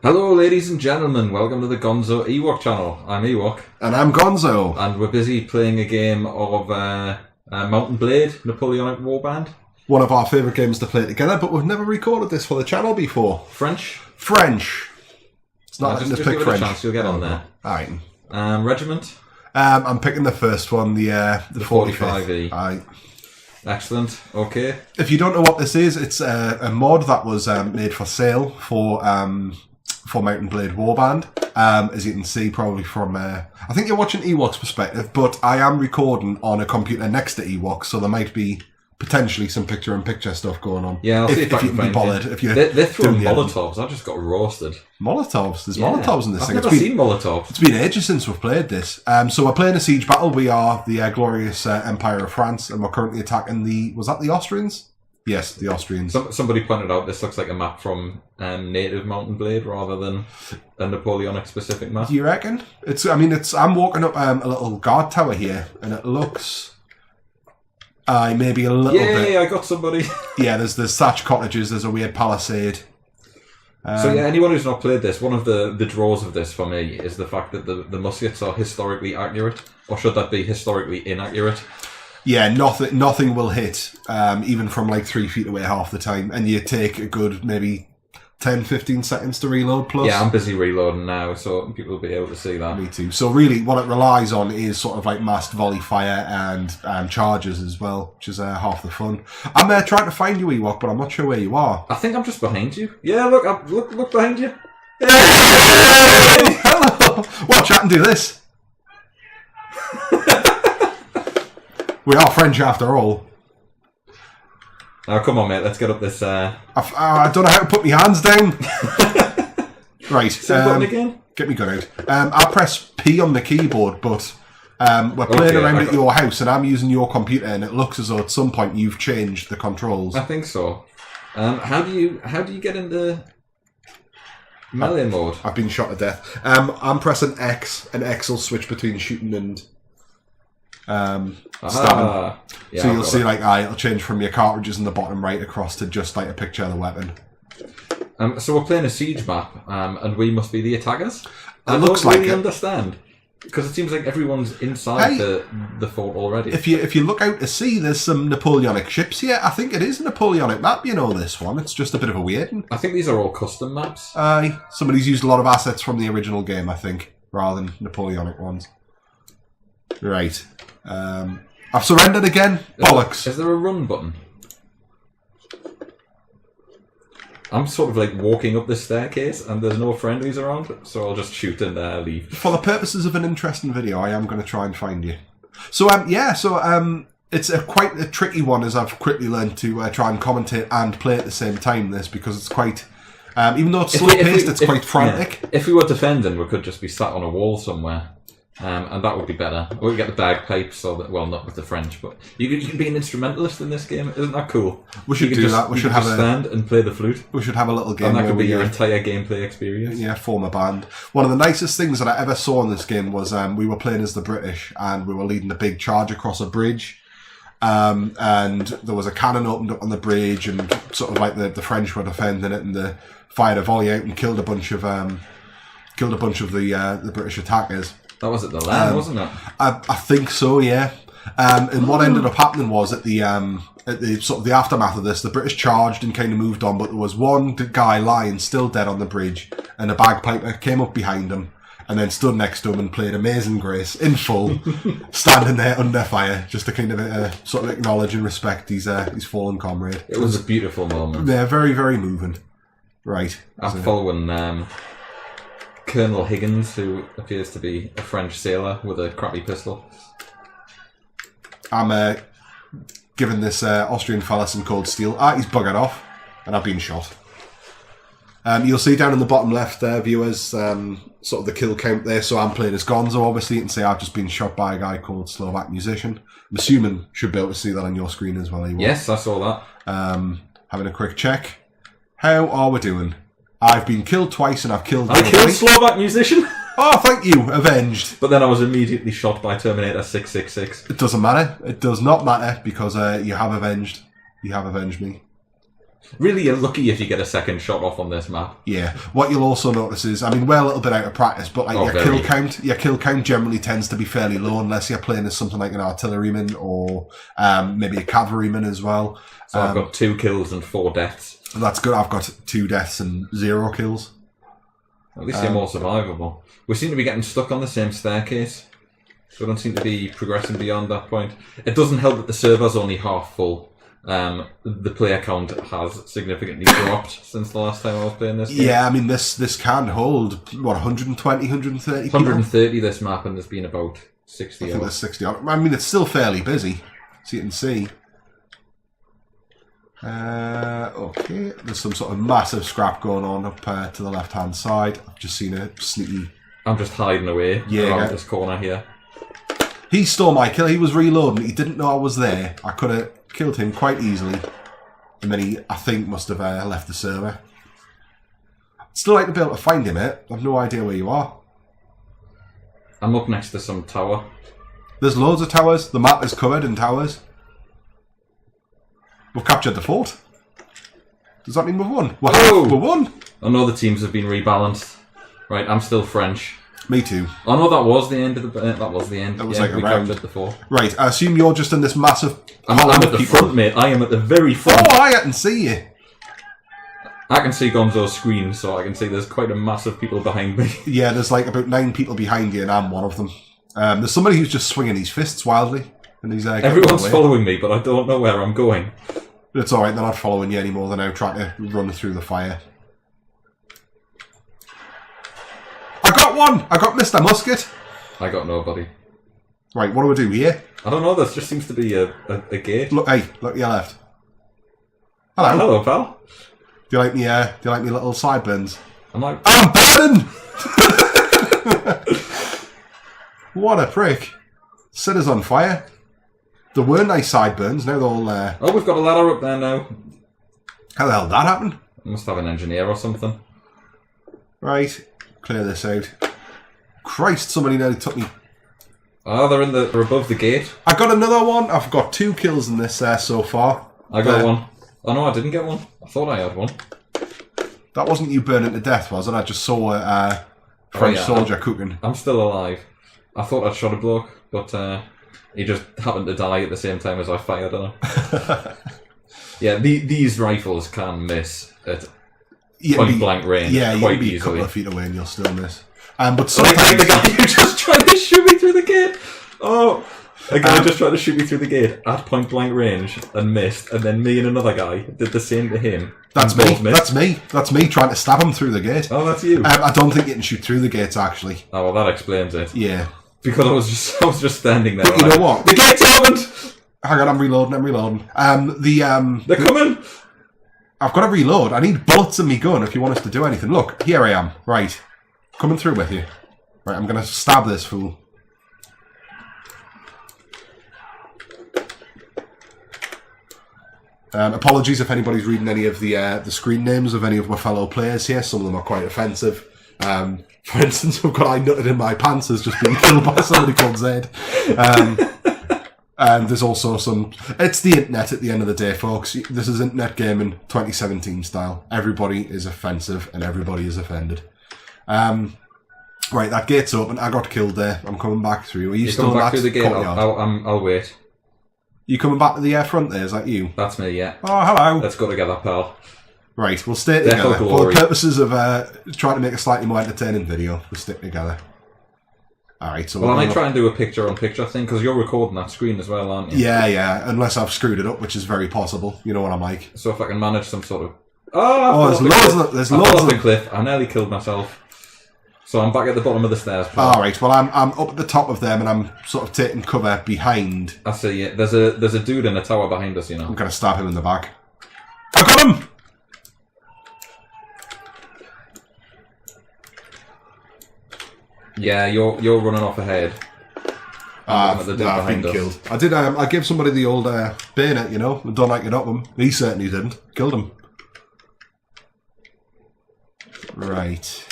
Hello, ladies and gentlemen. Welcome to the Gonzo Ewok channel. I'm Ewok. And I'm Gonzo. And we're busy playing a game of Mountain Blade, Napoleonic Warband. One of our favourite games to play together, but we've never recorded this for the channel before. French. It's not just letting us give pick it French. a chance, you'll get on there. Alright. Regiment. I'm picking the first one, the 45E. Aye. Excellent. Okay. If you don't know what this is, it's a mod that was made for sale for Mountain Blade Warband. As you can see, probably from I think you're watching Ewok's perspective, but I am recording on a computer next to Ewok, so there might be potentially some picture-in-picture stuff going on. Yeah, I'll see if I can be bothered. They're throwing Molotovs. I just got roasted. Molotovs? There's Molotovs in this thing. I've never seen Molotovs. It's been ages since we've played this. So we're playing a siege battle. We are the glorious Empire of France, and we're currently attacking was that the Austrians? Yes, the Austrians. Somebody pointed out this looks like a map from native Mountain Blade rather than a Napoleonic specific map. Do you reckon? I'm walking up a little guard tower here, and it looks... maybe a little bit. Yeah, I got somebody. Yeah, there's thatched cottages, there's a weird palisade. So yeah, anyone who's not played this, one of the draws of this for me is the fact that the muskets are historically accurate. Or should that be historically inaccurate? Yeah, nothing will hit, even from like 3 feet away half the time, and you take a good maybe 10-15 seconds to reload plus. Yeah, I'm busy reloading now, so people will be able to see that. Me too. So really, what it relies on is sort of like massed volley fire and charges as well, which is half the fun. I'm trying to find you, Ewok, but I'm not sure where you are. I think I'm just behind you. Yeah, look behind you. Hey! Hello! Watch out and do this. We are French after all. Now, come on, mate. Let's get up this. I don't know how to put my hands down. Right. Button again. Get me gun out. I press P on the keyboard, but we're playing around at your house, and I'm using your computer, and it looks as though at some point you've changed the controls. I think so. How do you get into melee mode? I've been shot to death. I'm pressing X, and X will switch between shooting and stabbing. Yeah, so you'll see it'll change from your cartridges in the bottom right across to just like a picture of the weapon. So we're playing a siege map, and we must be the attackers. I looks don't like really it. understand, because it seems like everyone's inside the fort already. If you look out to sea, there's some Napoleonic ships here. I think it is a Napoleonic map, this one. It's just a bit of a weird one. I think these are all custom maps. Aye. Somebody's used a lot of assets from the original game, I think, rather than Napoleonic ones. Right. I've surrendered again. Bollocks. Is there a run button? I'm sort of like walking up the staircase and there's no friendlies around, so I'll just shoot and leave. For the purposes of an interesting video, I am going to try and find you. So, it's quite a tricky one, as I've quickly learned to try and commentate and play at the same time, because it's quite... even though it's slow-paced, it's quite frantic. Yeah. If we were defending, we could just be sat on a wall somewhere. And that would be better. Or we get the bagpipes, not with the French, but you can be an instrumentalist in this game. Isn't that cool? We should do that. We should have stand and play the flute. We should have a little game. And that could be your entire gameplay experience. Yeah, form a band. One of the nicest things that I ever saw in this game was we were playing as the British, and we were leading a big charge across a bridge. And there was a cannon opened up on the bridge, and sort of like the French were defending it, and they fired a volley out and killed a bunch of the British attackers. That was at the land, wasn't it? I think so, yeah. And what ended up happening was at the sort of the aftermath of this, the British charged and kind of moved on, but there was one guy lying still dead on the bridge, and a bagpiper came up behind him and then stood next to him and played Amazing Grace in full, standing there under fire, just to kind of sort of acknowledge and respect his fallen comrade. It was a beautiful moment. Yeah, very, very moving. Right. I'm following Colonel Higgins, who appears to be a French sailor with a crappy pistol. I'm giving this Austrian fella some cold steel. He's buggered off, and I've been shot. You'll see down in the bottom left there, viewers, sort of the kill count there. So I'm playing as Gonzo, obviously. You can see I've just been shot by a guy called Slovak Musician. I'm assuming should be able to see that on your screen as well, Ewok. Yes, I saw that. Having a quick check. How are we doing? I've been killed twice, and I've killed... I killed Slovak Musician? Oh, thank you. Avenged. But then I was immediately shot by Terminator 666. It doesn't matter. It does not matter, because you have avenged. You have avenged me. Really, you're lucky if you get a second shot off on this map. Yeah. What you'll also notice is, I mean, we're a little bit out of practice, but like your kill count generally tends to be fairly low unless you're playing as something like an artilleryman or maybe a cavalryman as well. So I've got 2 kills and 4 deaths. That's good. I've got 2 deaths and 0 kills. At least you're more survivable. We seem to be getting stuck on the same staircase. So we don't seem to be progressing beyond that point. It doesn't help that the server's only half full. The player count has significantly dropped since the last time I was playing this game. Yeah, I mean, this can hold, what, 120, 130 people? 130 this map, and there's been about 60 I think there's 60 odd. I mean, it's still fairly busy, so you can see. Okay, there's some sort of massive scrap going on up to the left-hand side. I've just seen a sneaky... I'm just hiding away around this corner here. He stole my kill. He was reloading. He didn't know I was there. I could have killed him quite easily. And then he, I think, must have left the server. I'd still like to be able to find him, mate. I've no idea where you are. I'm up next to some tower. There's loads of towers. The map is covered in towers. We've captured the fort. Does that mean we've won? We've won! I know the teams have been rebalanced. Right, I'm still French. Me too. Oh no, that was the end of the. That was the end. That was like a round. It before. Right, I assume you're just in this massive. I'm at the front, mate. I am at the very front. Oh, I can see you. I can see Gonzo's screen, so I can see there's quite a mass of people behind me. Yeah, there's like about 9 people behind you, and I'm one of them. There's somebody who's just swinging his fists wildly, and he's everyone's following me, but I don't know where I'm going. It's all right. They're not following you anymore. They're now trying to run through the fire. I got one! I got Mr. Musket! I got nobody. Right, what do we do here? I don't know, there just seems to be a gate. Look, hey, look to your left. Hello. Hello, pal. Do you like me little sideburns? I'm burning! What a prick. Set us on fire. There were nice sideburns, now they're all Oh, we've got a ladder up there now. How the hell did that happen? I must have an engineer or something. Right. Clear this out. Christ, somebody nearly took me. Oh, they're above the gate. I got another one. I've got 2 kills in this so far. I got one. Oh no, I didn't get one. I thought I had one. That wasn't you burning to death, was it? I just saw a French soldier cooking. I'm still alive. I thought I'd shot a bloke, but he just happened to die at the same time as I fired on him. Yeah, these rifles can miss at point blank range quite easily. A couple of feet away and you'll still miss. But like the guy who just tried to shoot me through the gate. Oh, a guy just tried to shoot me through the gate at point blank range and missed, and then me and another guy did the same to him. That's me. That's me trying to stab him through the gate. Oh, that's you. I don't think you can shoot through the gates actually. Oh well, that explains it. Yeah. Because I was just standing there. But you know what? The gate's opened. Hang on, I'm reloading. They're coming. I've got to reload. I need bullets in me gun if you want us to do anything. Look, here I am. Right. Coming through with you. Right, I'm going to stab this fool. Apologies if anybody's reading any of the screen names of any of my fellow players here. Some of them are quite offensive. For instance, I've got I nutted in my pants has just been killed by somebody called Zed. And there's also some... It's the internet at the end of the day, folks. This is internet gaming 2017 style. Everybody is offensive and everybody is offended. Right, that gate's open. I got killed there. I'm coming back through. Are you still back through the gate? Courtyard? I'll wait. You coming back to the front there? Is that you? That's me, yeah. Oh, hello. Let's go together, pal. Right, we'll stay together. For the purposes of trying to make a slightly more entertaining video, we'll stick together. Alright, so... Well, I might try and do a picture-on-picture thing, because you're recording that screen as well, aren't you? Yeah, unless I've screwed it up, which is very possible. You know what I'm like. So if I can manage some sort of... there's loads of the cliff. I nearly killed myself. So I'm back at the bottom of the stairs. Alright, well I'm up at the top of them and I'm sort of taking cover behind. I see it. There's a dude in a tower behind us, you know. I'm going to stab him in the back. I got him! Yeah, you're running off ahead. I've been killed. I did. I gave somebody the old bayonet, you know. Don't like it up him. He certainly didn't. Killed him. Right.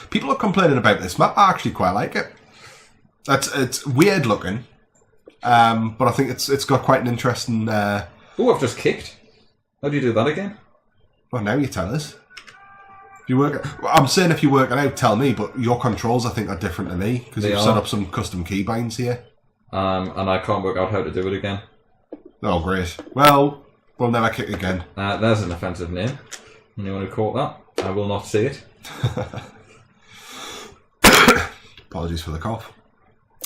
People are complaining about this map. I actually quite like it. It's weird looking, but I think it's got quite an interesting Oh, I've just kicked. How do you do that again? Well, now you tell us. If you work, I'm saying if you work it out, tell me. But your controls, I think, are different to me because you've set up some custom keybinds here. And I can't work out how to do it again. Oh, great. Well, we'll never kick again. There's an offensive name. Anyone who caught that? I will not say it. Apologies for the cough.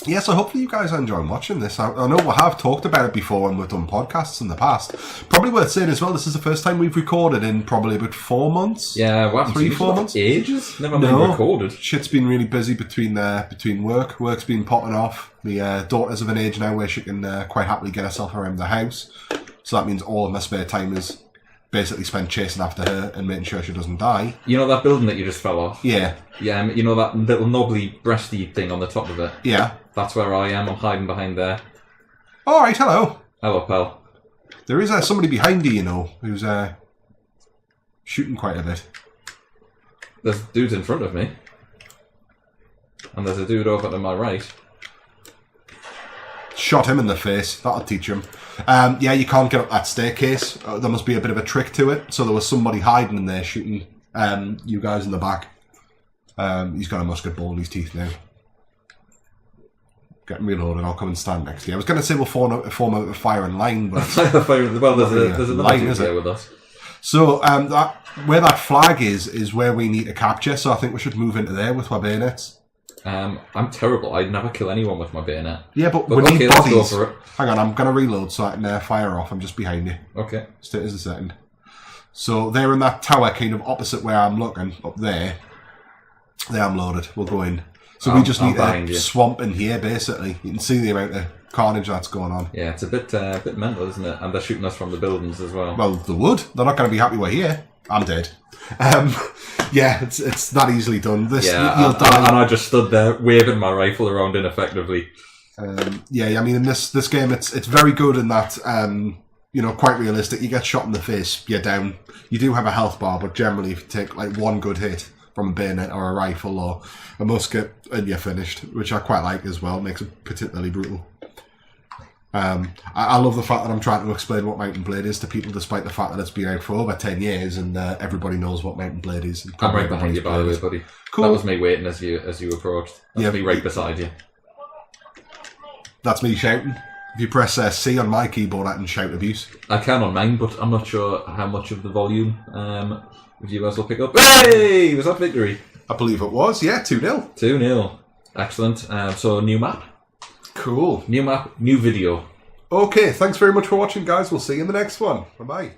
Yeah, so hopefully you guys are enjoying watching this. I know we have talked about it before when we've done podcasts in the past. Probably worth saying as well, this is the first time we've recorded in probably about 4 months. Yeah, what? 3-4 months? Ages? Never mind recorded. Shit's been really busy between work. Work's been potting off. My daughter's of an age now where she can quite happily get herself around the house. So that means all of my spare time is basically spent chasing after her and making sure she doesn't die. You know that building that you just fell off? Yeah. Yeah, you know that little knobbly breasty thing on the top of it? Yeah. That's where I am. I'm hiding behind there. Alright, hello. Hello, pal. There is somebody behind you, you know, who's shooting quite a bit. There's dudes in front of me. And there's a dude over to my right. Shot him in the face. That'll teach him. Yeah, you can't get up that staircase. There must be a bit of a trick to it. So there was somebody hiding in there shooting you guys in the back. He's got a musket ball in his teeth now. Getting reloaded. I'll come and stand next to you. I was going to say we'll form out a firing line, but well, there's another line, dude there with us. So where that flag is where we need to capture. So I think we should move into there with our bayonets. I'm terrible. I'd never kill anyone with my bayonet. Yeah, but we okay, need let's go bodies. for it. Hang on, I'm going to reload so I can fire off. I'm just behind you. Okay. Stay as a second. So they're in that tower, kind of opposite where I'm looking, up there. There, I'm loaded. We'll go in. So we just need a swamp in here, basically. You can see the amount of carnage that's going on. Yeah, it's a bit mental, isn't it? And they're shooting us from the buildings as well. Well, they would. They're not going to be happy we're here. I'm dead. Yeah, it's that easily done. You'll die. And I just stood there waving my rifle around ineffectively. Yeah, I mean, in this game, it's very good in that, quite realistic. You get shot in the face, you're down. You do have a health bar, but generally, if you take like one good hit from a bayonet or a rifle or a musket, and you're finished, which I quite like as well. Makes it particularly brutal. I love the fact that I'm trying to explain what Mountain Blade is to people, despite the fact that it's been out for over 10 years and everybody knows what Mountain Blade is. I'm right behind you, by the way, buddy. Cool. That was me waiting as you approached. That's me right beside you. That's me shouting. If you press C on my keyboard, I can shout abuse. I can on mine, but I'm not sure how much of the volume viewers will pick up. Hey! Was that victory? I believe it was, yeah, 2-0. 2-0. Excellent. So, new map. Cool. New map, new video. Okay, thanks very much for watching, guys. We'll see you in the next one. Bye-bye.